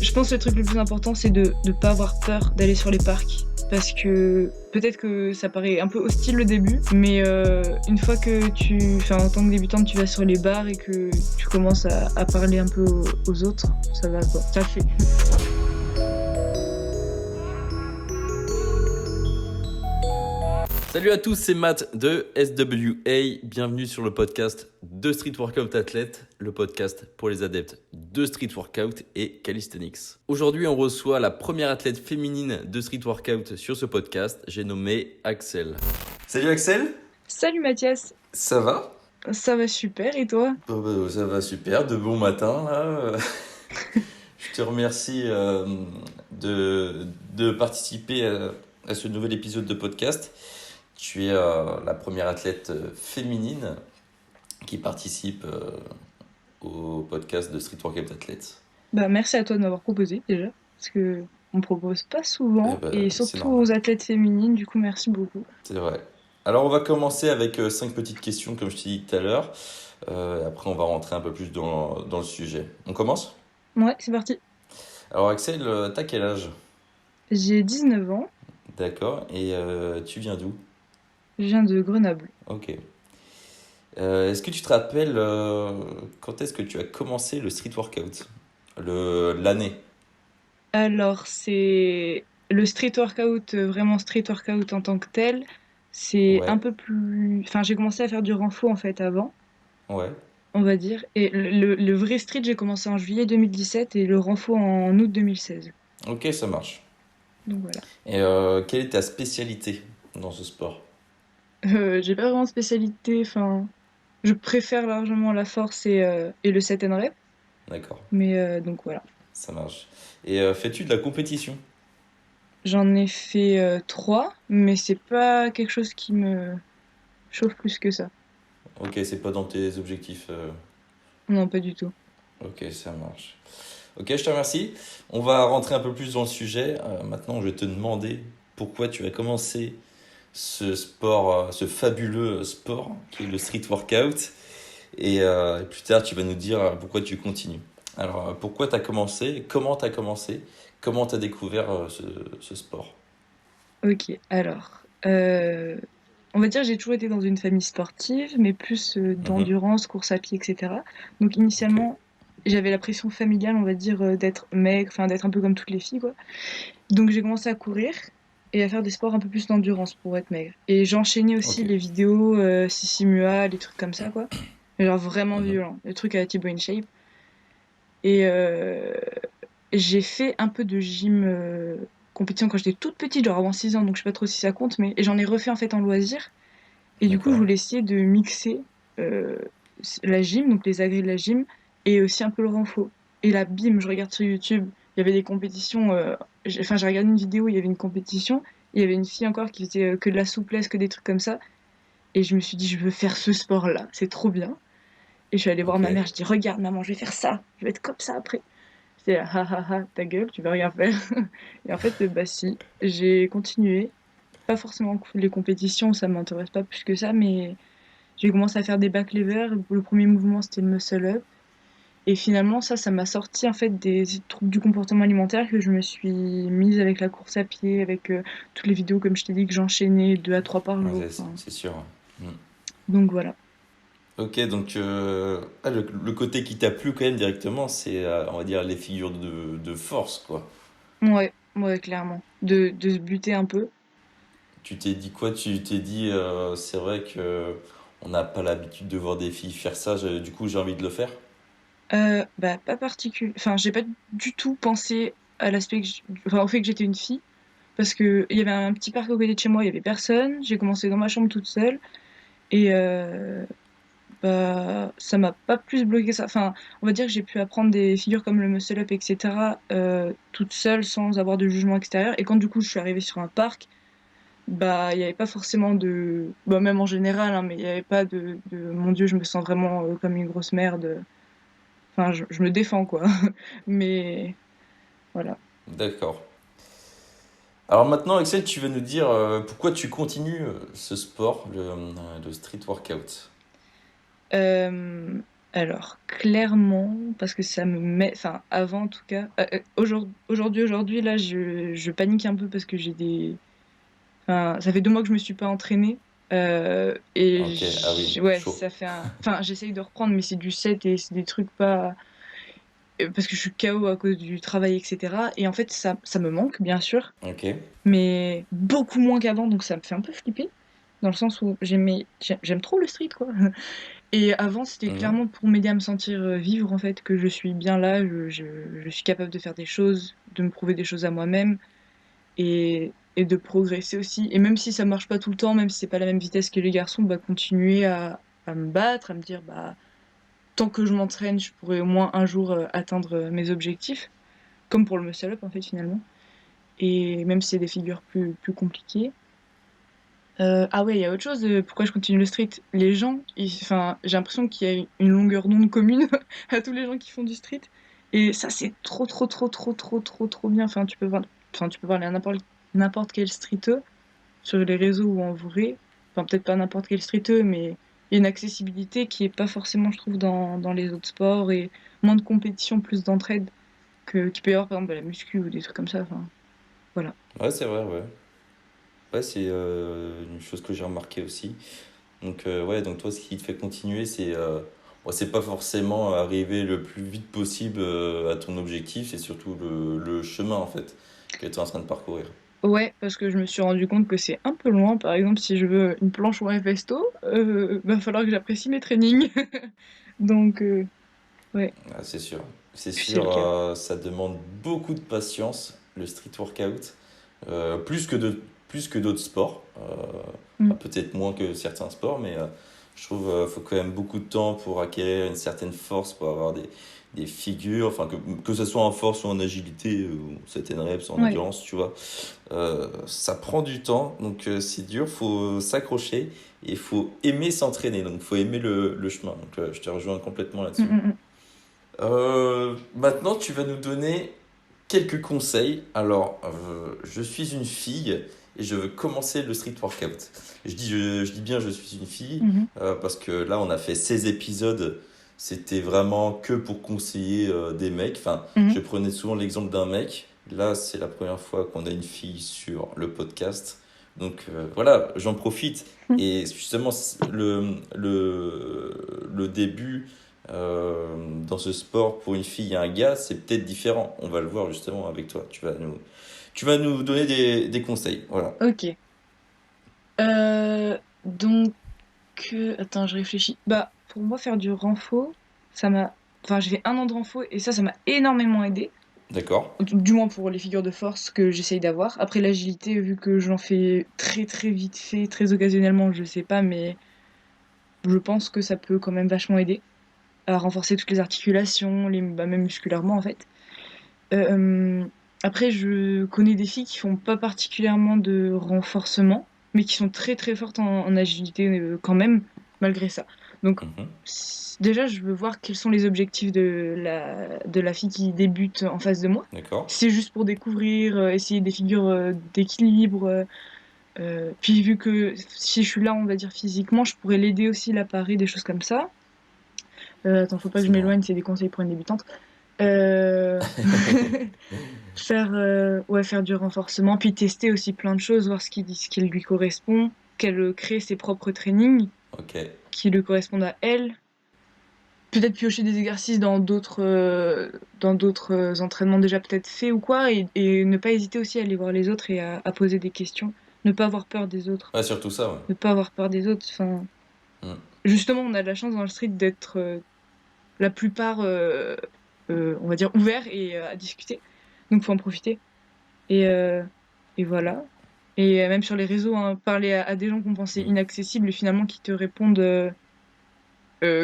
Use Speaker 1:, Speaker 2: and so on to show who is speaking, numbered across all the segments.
Speaker 1: Je pense que le truc le plus important, c'est de ne pas avoir peur d'aller sur les parcs. Parce que peut-être que ça paraît un peu hostile le début, mais une fois que en tant que débutante, tu vas sur les bars et que tu commences à parler un peu aux autres, ça va quoi. Ça fait.
Speaker 2: Salut à tous, c'est Matt de SWA. Bienvenue sur le podcast de Street Workout Athlète, le podcast pour les adeptes de Street Workout et Calisthenics. Aujourd'hui, on reçoit la première athlète féminine de Street Workout sur ce podcast. J'ai nommé Axel. Salut Axel.
Speaker 1: Salut Mathias,
Speaker 2: Ça va?
Speaker 1: ça va super et toi?
Speaker 2: Ça va super, de bon matin là. Je te remercie de participer à ce nouvel épisode de podcast. Tu es la première athlète féminine qui participe au podcast de Street Workout Athlète.
Speaker 1: Bah merci à toi de m'avoir proposé déjà, parce que on propose pas souvent, et
Speaker 2: C'est
Speaker 1: surtout
Speaker 2: normal,
Speaker 1: aux athlètes féminines, du coup merci beaucoup.
Speaker 2: c'est vrai. Alors on va commencer avec 5 petites questions comme je t'ai dit tout à l'heure. Après on va rentrer un peu plus dans le sujet. On commence?
Speaker 1: Ouais, c'est parti.
Speaker 2: Alors Axel, t'as quel âge?
Speaker 1: J'ai 19 ans,
Speaker 2: D'accord. Et tu viens d'où?
Speaker 1: je viens de Grenoble.
Speaker 2: Ok. Est-ce que tu te rappelles quand est-ce que tu as commencé le street workout? L'année?
Speaker 1: Alors, c'est le street workout, vraiment street workout en tant que tel, c'est un
Speaker 2: Ouais,
Speaker 1: peu plus. Enfin, j'ai commencé à faire du renfo en fait avant,
Speaker 2: ouais.
Speaker 1: on va dire. Et le vrai street, j'ai commencé en juillet 2017 et le renfo en août 2016.
Speaker 2: Ok, ça marche.
Speaker 1: Donc voilà.
Speaker 2: Et quelle est ta spécialité dans ce sport?
Speaker 1: J'ai pas vraiment de spécialité, enfin, je préfère largement la force et le set and rep,
Speaker 2: D'accord,
Speaker 1: mais donc voilà.
Speaker 2: ça marche. Et fais-tu de la compétition?
Speaker 1: J'en ai fait trois, mais c'est pas quelque chose qui me chauffe plus que ça.
Speaker 2: Ok, c'est pas dans tes objectifs.
Speaker 1: Non, pas du tout.
Speaker 2: Ok, ça marche. Ok, je te remercie. On va rentrer un peu plus dans le sujet. Maintenant, je vais te demander pourquoi tu as commencé ce sport, ce fabuleux sport qui est le street workout. Et plus tard, tu vas nous dire pourquoi tu continues. Alors, pourquoi tu as commencé? Comment tu as commencé? Comment tu as découvert ce sport?
Speaker 1: Ok, alors, on va dire que j'ai toujours été dans une famille sportive, mais plus
Speaker 2: Mhm.
Speaker 1: d'endurance, course à pied, etc. Donc
Speaker 2: Ok,
Speaker 1: initialement, j'avais la pression familiale, on va dire, d'être maigre, enfin d'être un peu comme toutes les filles, quoi. Donc j'ai commencé à courir et à faire des sports un peu plus d'endurance pour être maigre. Et j'enchaînais aussi
Speaker 2: ok.
Speaker 1: les vidéos Sissi Mua, les trucs comme ça, quoi. Mais genre vraiment
Speaker 2: Mhm.
Speaker 1: violents, les trucs à la Thibaut InShape. Et j'ai fait un peu de gym compétition quand j'étais toute petite, genre avant 6 ans, donc je sais pas trop si ça compte, mais et j'en ai refait en fait en loisir. Et du coup, je
Speaker 2: D'accord.
Speaker 1: voulais essayer de mixer euh, la gym, donc les agrès de la gym, et aussi un peu le renfo. Et là, bim, je regarde sur YouTube, il y avait des compétitions. J'ai regardé une vidéo, il y avait une compétition, il y avait une fille encore qui faisait que de la souplesse, que des trucs comme ça. Et je me suis dit, je veux faire ce sport-là, c'est trop bien. Et je suis allée voir
Speaker 2: Ok.
Speaker 1: ma mère, je dis, regarde maman, je vais faire ça, je vais être comme ça après. J'étais là, ah ah ah, ta gueule, tu vas rien faire. Et en fait, bah si, j'ai continué. Pas forcément les compétitions, ça m'intéresse pas plus que ça, mais j'ai commencé à faire des back levers. Le premier mouvement, c'était le muscle up. Et finalement, ça m'a sorti en fait des troubles du comportement alimentaire que je me suis mise avec la course à pied, avec toutes les vidéos, comme je t'ai dit, que j'enchaînais 2 à 3 par
Speaker 2: Ouais,
Speaker 1: jour.
Speaker 2: c'est
Speaker 1: Enfin,
Speaker 2: c'est sûr. Mm.
Speaker 1: donc voilà.
Speaker 2: Ok, donc le côté qui t'a plu quand même directement, c'est, on va dire, les figures de force, quoi.
Speaker 1: Ouais, ouais, clairement. De se buter un peu.
Speaker 2: Tu t'es dit quoi? Tu t'es dit, c'est vrai que on n'a pas l'habitude de voir des filles faire ça, du coup j'ai envie de le faire.
Speaker 1: Bah, pas particulier. Enfin, j'ai pas du tout pensé à l'aspect enfin, au fait que j'étais une fille. Parce que il y avait un petit parc à côté de chez moi, il y avait personne. J'ai commencé dans ma chambre toute seule. Et bah, ça m'a pas plus bloqué ça. Enfin, on va dire que j'ai pu apprendre des figures comme le muscle up, etc. Toute seule, sans avoir de jugement extérieur. Et quand du coup je suis arrivée sur un parc, bah, il n'y avait pas forcément de. Bah, même en général, hein, mais il n'y avait pas Mon Dieu, je me sens vraiment comme une grosse merde. Enfin, je me défends, quoi. Mais voilà.
Speaker 2: D'accord. Alors maintenant, Axel, tu vas nous dire pourquoi tu continues ce sport, le street workout.
Speaker 1: Euh, Alors, clairement, parce que ça me met, enfin, avant en tout cas, aujourd'hui, là, je panique un peu parce que enfin, ça fait 2 mois que je me suis pas entraînée. Et
Speaker 2: Ok, ah oui,
Speaker 1: ouais,
Speaker 2: chaud.
Speaker 1: ça fait enfin, j'essaye de reprendre, mais c'est du 7 et c'est des trucs pas, parce que je suis KO à cause du travail, etc. Et en fait, ça me manque, bien sûr,
Speaker 2: Ok.
Speaker 1: mais beaucoup moins qu'avant, donc ça me fait un peu flipper, dans le sens où j'aime trop le street, quoi. Et avant, c'était
Speaker 2: Mhm.
Speaker 1: clairement pour m'aider à me sentir vivre, en fait, que je suis bien là, je suis capable de faire des choses, de me prouver des choses à moi-même et de progresser aussi. Et même si ça marche pas tout le temps, même si c'est pas la même vitesse que les garçons, bah, continuer à me battre, à me dire, bah, tant que je m'entraîne, je pourrai au moins un jour atteindre mes objectifs, comme pour le muscle-up, en fait, finalement. Et même si c'est des figures plus compliquées. Ah ouais, il y a autre chose. Pourquoi je continue le street? Les gens, enfin, j'ai l'impression qu'il y a une longueur d'onde commune à tous les gens qui font du street. Et ça, c'est trop, trop, trop, trop, trop, trop, trop bien. Enfin, tu peux parler à n'importe quel streeteux sur les réseaux ou en vrai. Enfin, peut-être pas n'importe quel streeteux, mais il y a une accessibilité qui est pas forcément, je trouve, dans les autres sports et moins de compétition, plus d'entraide qu'il peut y avoir, par exemple, à la muscu ou des trucs comme ça. Enfin, voilà.
Speaker 2: Ouais, c'est vrai, ouais. Ouais, c'est une chose que j'ai remarqué aussi. Donc, ouais, donc toi, ce qui te fait continuer, bon, c'est pas forcément arriver le plus vite possible à ton objectif, c'est surtout le chemin, en fait, que tu es en train de parcourir.
Speaker 1: Ouais, parce que je me suis rendu compte que c'est un peu loin. Par exemple, si je veux une planche ou un resto, va falloir que j'apprécie mes trainings. Donc, ouais,
Speaker 2: Ah, c'est sûr. C'est
Speaker 1: puis c'est
Speaker 2: sûr,
Speaker 1: le cas.
Speaker 2: ça demande beaucoup de patience, le street workout, plus que d'autres sports.
Speaker 1: Mm.
Speaker 2: Peut-être moins que certains sports, mais je trouve qu'il faut quand même beaucoup de temps pour acquérir une certaine force, pour avoir des figures, enfin que ce soit en force ou en agilité, ou certaines reps en
Speaker 1: Ouais.
Speaker 2: endurance, tu vois. Ça prend du temps, donc c'est dur, faut s'accrocher et il faut aimer s'entraîner, donc il faut aimer le chemin. Donc je te rejoins complètement
Speaker 1: Mm,
Speaker 2: là-dessus.
Speaker 1: mm,
Speaker 2: Maintenant, tu vas nous donner quelques conseils. Alors, je suis une fille et je veux commencer le street workout. Je dis bien je suis une fille
Speaker 1: mm, mhm,
Speaker 2: parce que là, on a fait 16 épisodes. C'était vraiment que pour conseiller des mecs. Enfin, je
Speaker 1: mhm.
Speaker 2: prenais souvent l'exemple d'un mec. Là, c'est la première fois qu'on a une fille sur le podcast. Donc voilà, j'en profite.
Speaker 1: Mm.
Speaker 2: Et justement, le début dans ce sport pour une fille et un gars, c'est peut-être différent. On va le voir justement avec toi. Tu vas nous donner des conseils. Voilà.
Speaker 1: Ok. Donc, attends, je réfléchis. Bah, pour moi, faire du renfo, ça m'a. Enfin, j'ai fait 1 an de renfo et ça m'a énormément aidé.
Speaker 2: D'accord.
Speaker 1: Du moins pour les figures de force que j'essaye d'avoir. Après, l'agilité, vu que j'en fais très très vite fait, très occasionnellement, je sais pas, mais je pense que ça peut quand même vachement aider à renforcer toutes les articulations, bah, même musculairement en fait. Euh, Après, je connais des filles qui font pas particulièrement de renforcement, mais qui sont très très fortes en agilité quand même, malgré ça. Donc,
Speaker 2: Mhm.
Speaker 1: déjà, je veux voir quels sont les objectifs de la fille qui débute en face de moi.
Speaker 2: D'accord.
Speaker 1: Si c'est juste pour découvrir, essayer des figures d'équilibre. Puis vu que si je suis là, on va dire physiquement, je pourrais l'aider aussi à parer, des choses comme ça. Attends, faut pas que je
Speaker 2: Effectivement.
Speaker 1: m'éloigne, c'est des conseils pour une débutante. Ouais, faire du renforcement, puis tester aussi plein de choses, voir ce qui lui correspond, qu'elle crée ses propres trainings
Speaker 2: Ok.
Speaker 1: qui lui correspondent à elle. Peut-être piocher des exercices dans d'autres entraînements déjà peut-être faits ou quoi, et ne pas hésiter aussi à aller voir les autres et à poser des questions. Ne pas avoir peur des autres.
Speaker 2: Ouais, surtout ça, ouais.
Speaker 1: Ne pas avoir peur des autres. Enfin,
Speaker 2: Mm.
Speaker 1: justement, on a de la chance dans le street d'être la plupart, on va dire, ouverts et à discuter. Donc, faut en profiter. Et, euh, et voilà. Et même sur les réseaux, hein, parler à des gens qu'on pensait
Speaker 2: Mm.
Speaker 1: inaccessibles et finalement qui te répondent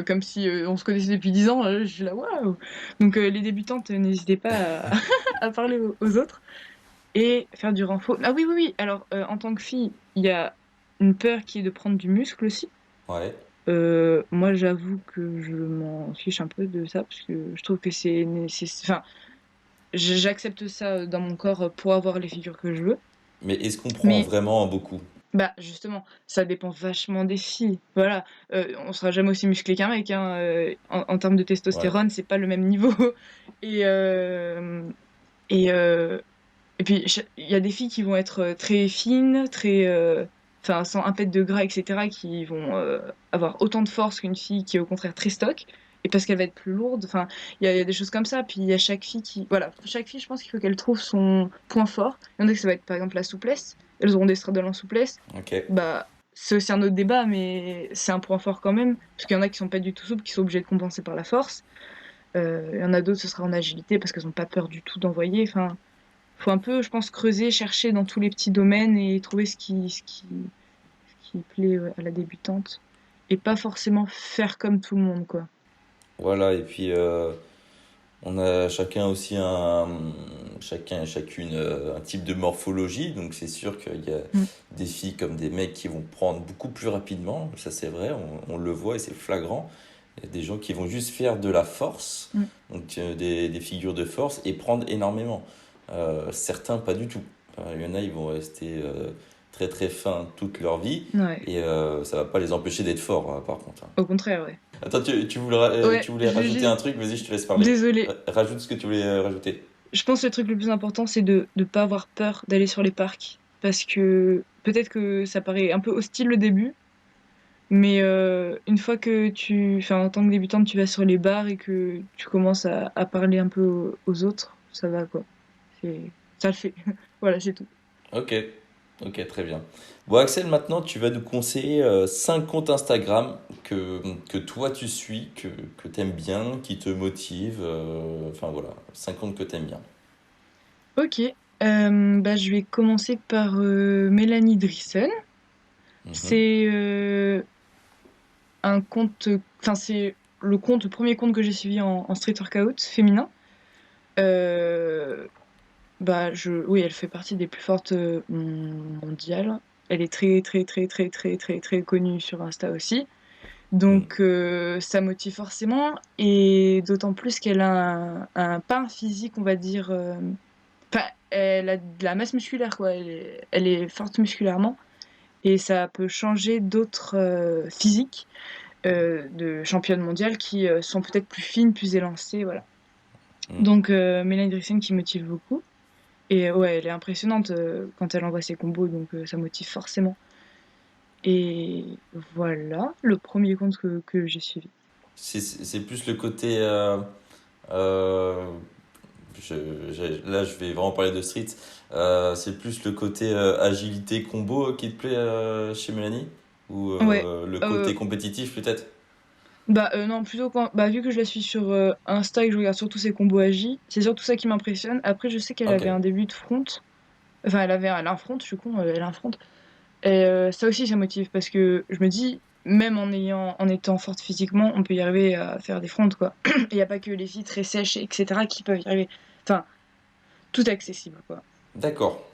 Speaker 1: comme si on se connaissait depuis 10 ans, je suis là, waouh! Donc, les débutantes, n'hésitez pas à, à parler aux autres et faire du renfort. Ah oui, oui, oui. Alors, en tant que fille, il y a une peur qui est de prendre du muscle aussi.
Speaker 2: Ouais.
Speaker 1: Moi, j'avoue que je m'en fiche un peu de ça parce que je trouve que enfin, j'accepte ça dans mon corps pour avoir les figures que je veux.
Speaker 2: Mais est-ce qu'on prend
Speaker 1: Mais
Speaker 2: vraiment beaucoup?
Speaker 1: Bah, justement, ça dépend vachement des filles. Voilà, on sera jamais aussi musclé qu'un mec, hein, en termes de
Speaker 2: Ouais.
Speaker 1: testostérone, c'est pas le même niveau et et heu et puis il y a des filles qui vont être, très fines, très, enfin sans un pet de gras et cetera, qui vont, avoir autant de force qu'une fille qui est au contraire très stock et parce qu'elle va être plus lourde, enfin, il y a des choses comme ça. Puis il y a chaque fille qui voilà, chaque fille, je pense qu'il faut qu'elle trouve son point fort. Il y en a que ça va être par exemple la souplesse, elles auront des straddles en souplesse.
Speaker 2: Ok.
Speaker 1: Bah, c'est aussi un autre débat, mais c'est un point fort quand même, parce qu'il y en a qui sont pas du tout souples, qui sont obligés de compenser par la force. Il y en a d'autres, ce sera en agilité parce qu'elles ont pas peur du tout d'envoyer. Enfin, faut un peu, je pense, creuser, chercher dans tous les petits domaines et trouver ce qui plaît à la débutante. Et pas forcément faire comme tout le monde, quoi.
Speaker 2: Voilà, et puis on a chacun aussi chacun et chacune un type de morphologie, donc c'est sûr qu'il y a
Speaker 1: Mm.
Speaker 2: des filles comme des mecs qui vont prendre beaucoup plus rapidement, ça c'est vrai, on le voit et c'est flagrant. Il y a des gens qui vont juste faire de la force,
Speaker 1: Mm.
Speaker 2: donc des figures de force et prendre énormément. Certains pas du tout. Il y en a, ils vont rester très très fins toute leur vie
Speaker 1: Ouais.
Speaker 2: et ça va pas les empêcher d'être forts par contre, hein.
Speaker 1: Au contraire, ouais.
Speaker 2: Attends,
Speaker 1: Ouais,
Speaker 2: tu voulais
Speaker 1: je
Speaker 2: rajouter
Speaker 1: juste...
Speaker 2: un truc, vas-y, je te laisse parler.
Speaker 1: Désolée.
Speaker 2: Rajoute ce que tu voulais rajouter.
Speaker 1: Je pense que le truc le plus important, c'est de pas avoir peur d'aller sur les parcs. Parce que peut-être que ça paraît un peu hostile le début, mais une fois que enfin, en tant que débutante, tu vas sur les bars et que tu commences à parler un peu aux autres, ça va quoi. Ça le fait. Voilà, c'est tout.
Speaker 2: Ok, ok, très bien. Bon, Axel, maintenant, tu vas nous conseiller 5 comptes Instagram que toi tu suis, que tu aimes bien, qui te motivent. Enfin voilà, 5 comptes que tu aimes bien.
Speaker 1: Ok. Bah, je vais commencer par Mélanie Drissen.
Speaker 2: Mhm.
Speaker 1: C'est un compte, enfin c'est le premier compte que j'ai suivi en street workout féminin. Euh, Bah, oui, elle fait partie des plus fortes mondiales. Elle est très, très, très, très, très, très, très connue sur Insta aussi.
Speaker 2: Mm.
Speaker 1: Donc, ça motive forcément. Et d'autant plus qu'elle a pas un physique, on va dire. Enfin, elle a de la masse musculaire, quoi. Elle est forte musculairement. Et ça peut changer d'autres physiques de championnes mondiales qui sont peut-être plus fines, plus élancées, voilà.
Speaker 2: Mm.
Speaker 1: Donc, Mélanie Drissen qui motive beaucoup. Et ouais, elle est impressionnante quand elle envoie ses combos, donc ça motive forcément. Et voilà, le premier compte que j'ai suivi.
Speaker 2: C'est plus le côté. Euh, Là, je vais vraiment parler de street. C'est plus le côté agilité combo qui te plaît chez Mélanie? Ou
Speaker 1: Ouais,
Speaker 2: le
Speaker 1: euh,
Speaker 2: côté compétitif peut-être?
Speaker 1: bah non, plutôt quand, bah vu que je la suis sur Insta et que je regarde surtout ses combos agi, c'est surtout ça qui m'impressionne. Après, je sais qu'elle
Speaker 2: Ok,
Speaker 1: avait un début de front, enfin elle a un front, je suis con, elle a un front. Et ça aussi, ça motive parce que je me dis, même en étant forte physiquement, on peut y arriver à faire des fronts, quoi. Il n'y a pas que les filles très sèches, etc., qui peuvent y arriver. Enfin, tout est accessible, quoi.
Speaker 2: d'accord.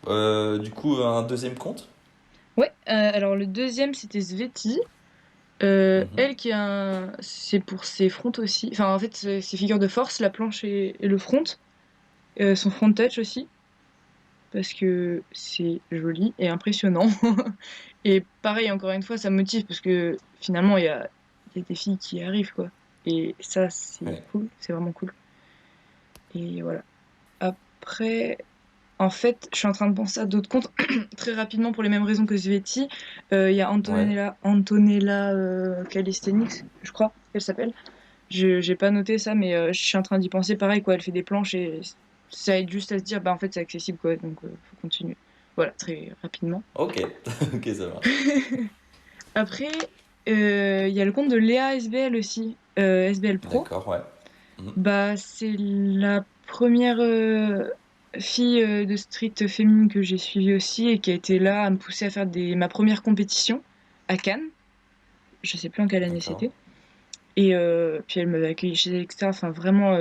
Speaker 2: Du coup, un deuxième compte?
Speaker 1: Ouais, alors le deuxième, c'était Sveti.
Speaker 2: Mhm.
Speaker 1: Elle qui a c'est pour ses fronts aussi. Enfin, en fait, ses figures de force, la planche et le front. Son front touch aussi, parce que c'est joli et impressionnant. Et pareil, encore une fois, ça me motive parce que finalement, il y a des filles qui y arrivent, quoi. Et ça, c'est
Speaker 2: Ouais.
Speaker 1: cool, c'est vraiment cool. Et voilà. Après, en fait, je suis en train de penser à d'autres comptes très rapidement pour les mêmes raisons que Sveti. Il y a
Speaker 2: Ouais.
Speaker 1: Antonella Calisthenics, je crois qu'elle s'appelle. J'ai pas noté ça, mais je suis en train d'y penser pareil, quoi. Elle fait des planches et ça aide juste à se dire, bah en fait, c'est accessible, quoi. Donc, faut continuer. Voilà, très rapidement.
Speaker 2: Ok, ok, ça marche.
Speaker 1: Après, il y a le compte de Léa SBL aussi, SBL Pro.
Speaker 2: D'accord, ouais. Mhm.
Speaker 1: Bah, c'est la première fille de street féminine que j'ai suivie aussi et qui a été là à me pousser à faire ma première compétition à Cannes. Je sais plus en quelle année
Speaker 2: D'accord.
Speaker 1: c'était. Et puis elle m'avait accueilli chez elle, etc. Enfin, vraiment,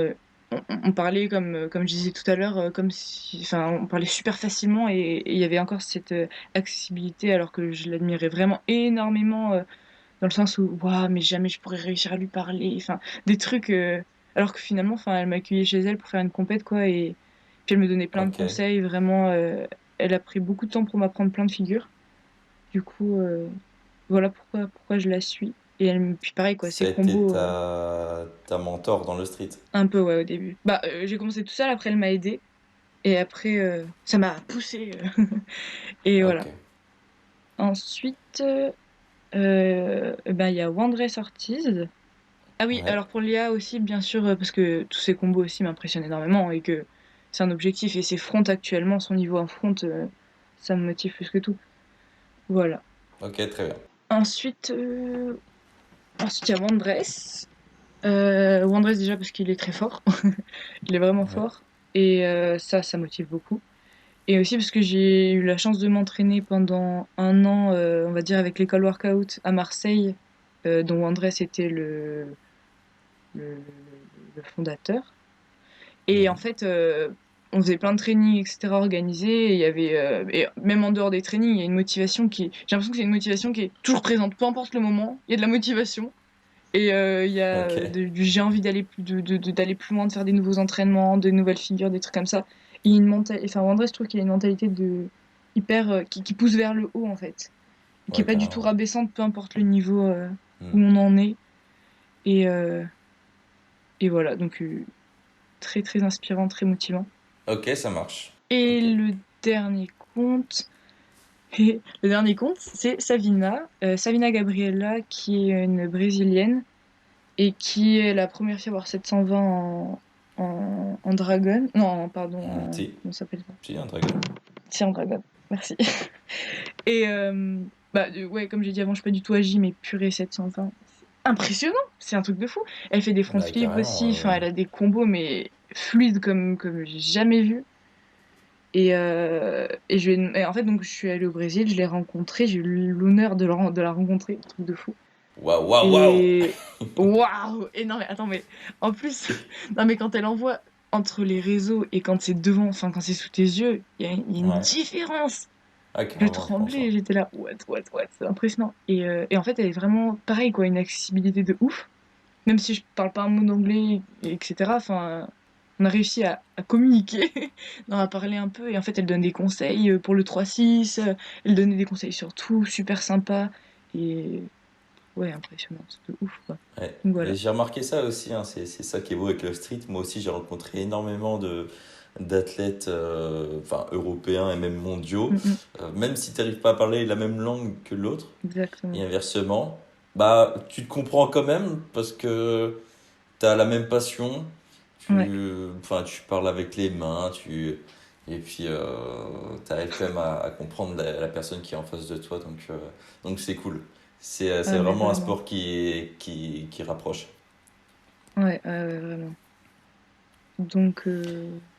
Speaker 1: on parlait comme je disais tout à l'heure, comme si, enfin, on parlait super facilement et il y avait encore cette accessibilité alors que je l'admirais vraiment énormément dans le sens où, waouh, mais jamais je pourrais réussir à lui parler. Enfin, des trucs. Alors que finalement, enfin, elle m'a accueilli chez elle pour faire une compète, quoi. Et puis elle me donnait plein de
Speaker 2: Ok.
Speaker 1: conseils. Vraiment, elle a pris beaucoup de temps pour m'apprendre plein de figures. Du coup, voilà pourquoi je la suis. Et puis pareil, quoi,
Speaker 2: Ça
Speaker 1: ses
Speaker 2: a été
Speaker 1: combos,
Speaker 2: ta mentor dans le street.
Speaker 1: un peu, ouais, au début. Bah, j'ai commencé tout seul, après elle m'a aidé. Et après, ça m'a poussé. Et
Speaker 2: Ok.
Speaker 1: voilà. Ensuite, ben, il y a Wandress Ortiz. Ah oui,
Speaker 2: Ouais.
Speaker 1: alors pour l'IA aussi, bien sûr, parce que tous ces combos aussi m'impressionnent énormément et que c'est un objectif. Et ses fronts actuellement, son niveau en front, ça me motive plus que tout. Voilà.
Speaker 2: Ok, très bien.
Speaker 1: Ensuite, ensuite il y a Wandress. Wandress déjà parce qu'il est très fort. Il est vraiment
Speaker 2: Ouais.
Speaker 1: fort. Et ça motive beaucoup. Et aussi parce que j'ai eu la chance de m'entraîner pendant un an, on va dire, avec l'école workout à Marseille, dont Andrés était le, le fondateur. Et en
Speaker 2: Mhm.
Speaker 1: fait, on faisait plein de trainings, etc., organisés. Et il y avait, et même en dehors des trainings, il y a une motivation j'ai l'impression que c'est une motivation qui est toujours présente, peu importe le moment, il y a de la motivation. Et il y a
Speaker 2: Ok.
Speaker 1: j'ai envie d'aller d'aller plus loin, de faire des nouveaux entraînements, de nouvelles figures, des trucs comme ça. Et une enfin, André, je trouve qu'il a une mentalité hyper, qui pousse vers le haut, en fait. Qui est
Speaker 2: Ouais,
Speaker 1: pas du tout
Speaker 2: carrément.
Speaker 1: rabaissante, peu importe le niveau
Speaker 2: Hmm.
Speaker 1: où on en est. Et, et voilà, donc très très inspirant, très motivant.
Speaker 2: Ok, ça marche.
Speaker 1: Et
Speaker 2: Ok.
Speaker 1: le dernier compte, et le dernier compte, c'est Savina, Savina Gabriela, qui est une Brésilienne et qui est la première fille à avoir 720 en Dragon. Non, pardon,
Speaker 2: Hmm, si.
Speaker 1: comment ça s'appelle ça?
Speaker 2: Si, un dragon.
Speaker 1: Si, en Dragon, merci. Et bah, ouais, comme j'ai dit avant, je suis pas du tout agi, mais purée 720. C'est impressionnant, c'est un truc de fou. Elle fait des front
Speaker 2: Bah,
Speaker 1: flips
Speaker 2: carrément.
Speaker 1: aussi, enfin, elle a des combos, mais fluides comme j'ai jamais vu. Et en fait, donc, je suis allée au Brésil, je l'ai rencontrée, j'ai eu l'honneur de la rencontrer, un truc de fou.
Speaker 2: Waouh, waouh, waouh!
Speaker 1: Et waouh! Et non, mais attends, mais en plus, non, mais quand elle envoie entre les réseaux et quand c'est devant, enfin, quand c'est sous tes yeux, il y a une
Speaker 2: Ouais.
Speaker 1: différence.
Speaker 2: Ah,
Speaker 1: Je
Speaker 2: carrément, je pense, hein.
Speaker 1: tremblais, j'étais là, what, c'est impressionnant. Et en fait, elle est vraiment pareil, quoi, une accessibilité de ouf. Même si je parle pas un mot d'anglais, etc. Enfin, on a réussi à communiquer, non, à parler un peu. Et en fait, elle donne des conseils pour le 3-6, elle donnait des conseils sur tout, super sympa. Et ouais, impressionnant, c'est de ouf, quoi.
Speaker 2: Ouais.
Speaker 1: Donc
Speaker 2: Mais
Speaker 1: voilà.
Speaker 2: j'ai remarqué ça aussi, hein, c'est ça qui est beau avec le street. Moi aussi, j'ai rencontré énormément d'athlètes enfin, européens et même mondiaux.
Speaker 1: Mm, mm,
Speaker 2: Même si tu n'arrives pas à parler la même langue que l'autre, et
Speaker 1: exactement.
Speaker 2: inversement, bah, tu te comprends quand même parce que tu as la même passion.
Speaker 1: Ouais,
Speaker 2: Enfin, tu parles avec les mains, et puis tu arrives quand même à comprendre la personne qui est en face de toi. Donc c'est cool. C'est
Speaker 1: ah, mais
Speaker 2: vraiment un
Speaker 1: vraiment.
Speaker 2: sport qui rapproche.
Speaker 1: Ouais, vraiment. Donc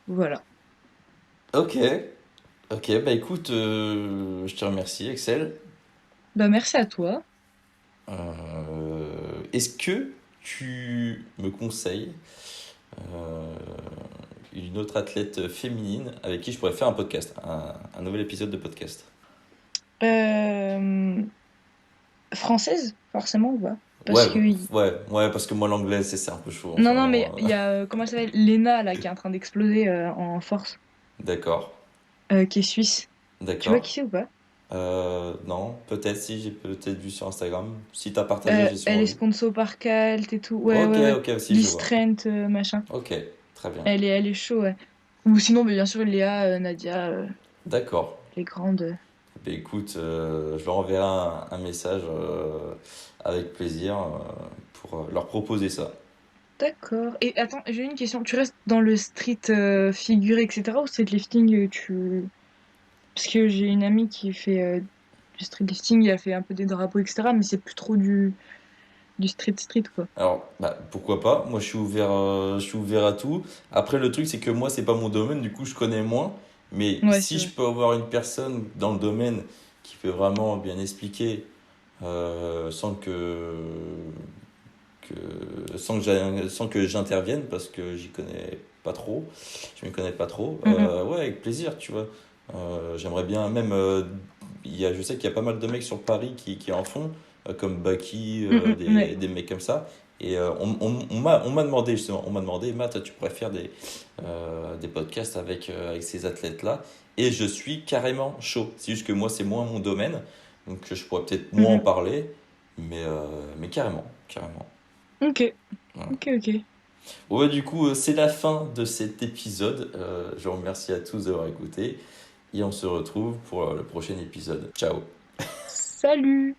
Speaker 1: voilà.
Speaker 2: Ok, ok, bah écoute, je te remercie, Excel.
Speaker 1: Bah, merci à toi.
Speaker 2: Est-ce que tu me conseilles euh, une autre athlète féminine avec qui je pourrais faire un podcast, un nouvel épisode de podcast?
Speaker 1: Euh, Française, forcément, ou pas?
Speaker 2: Ouais,
Speaker 1: Parce que
Speaker 2: ouais, parce que moi l'anglais c'est un peu chaud en ce
Speaker 1: non, non, mais
Speaker 2: moment.
Speaker 1: il y a, comment elle s'appelle? Lena, là, qui est en train d'exploser en force,
Speaker 2: D'accord,
Speaker 1: qui est suisse. Tu vois
Speaker 2: d'accord.
Speaker 1: qui c'est ou pas?
Speaker 2: Non, peut-être si, j'ai peut-être vu sur Instagram. Si t'as partagé, j'ai
Speaker 1: Elle
Speaker 2: sûrement
Speaker 1: est
Speaker 2: vu.
Speaker 1: sponsor par Kalt et tout. Ouais,
Speaker 2: Ok,
Speaker 1: ouais, ouais.
Speaker 2: ok, aussi je
Speaker 1: Lee
Speaker 2: vois.
Speaker 1: Strength, machin.
Speaker 2: Ok, très bien.
Speaker 1: Elle est chaud, ouais. Ou sinon, mais bien sûr, Léa, Nadia,
Speaker 2: D'accord.
Speaker 1: les grandes.
Speaker 2: Ben écoute, je leur enverrai un message avec plaisir pour leur proposer ça.
Speaker 1: D'accord. Et attends, j'ai une question. Tu restes dans le street figuré, etc. ou streetlifting, Parce que j'ai une amie qui fait du streetlifting, elle a fait un peu des drapeaux, etc. Mais c'est plus trop du street, quoi.
Speaker 2: Alors, bah, pourquoi pas? Moi, je suis ouvert à tout. Après, le truc, c'est que moi, c'est pas mon domaine, du coup, je connais moins. Mais
Speaker 1: Ouais, c'est
Speaker 2: si je
Speaker 1: vrai.
Speaker 2: peux avoir une personne dans le domaine qui peut vraiment bien expliquer, sans sans que j'intervienne, parce que j'y connais pas trop, je m'y connais pas trop,
Speaker 1: Mm, mm.
Speaker 2: ouais, avec plaisir, tu vois. J'aimerais bien, même, je sais qu'il y a pas mal de mecs sur Paris qui en font, comme Baki,
Speaker 1: Mm, mm, ouais.
Speaker 2: des mecs comme ça. Et on m'a demandé justement, on m'a demandé, Matt, tu pourrais faire des podcasts avec ces athlètes-là. Et je suis carrément chaud. C'est juste que moi, c'est moins mon domaine. Donc je pourrais peut-être moins en
Speaker 1: Mhm.
Speaker 2: parler, mais carrément, carrément.
Speaker 1: Ok,
Speaker 2: Voilà.
Speaker 1: ok, ok.
Speaker 2: Bon, bah, du coup, c'est la fin de cet épisode. Je vous remercie à tous d'avoir écouté et on se retrouve pour le prochain épisode. Ciao!
Speaker 1: Salut!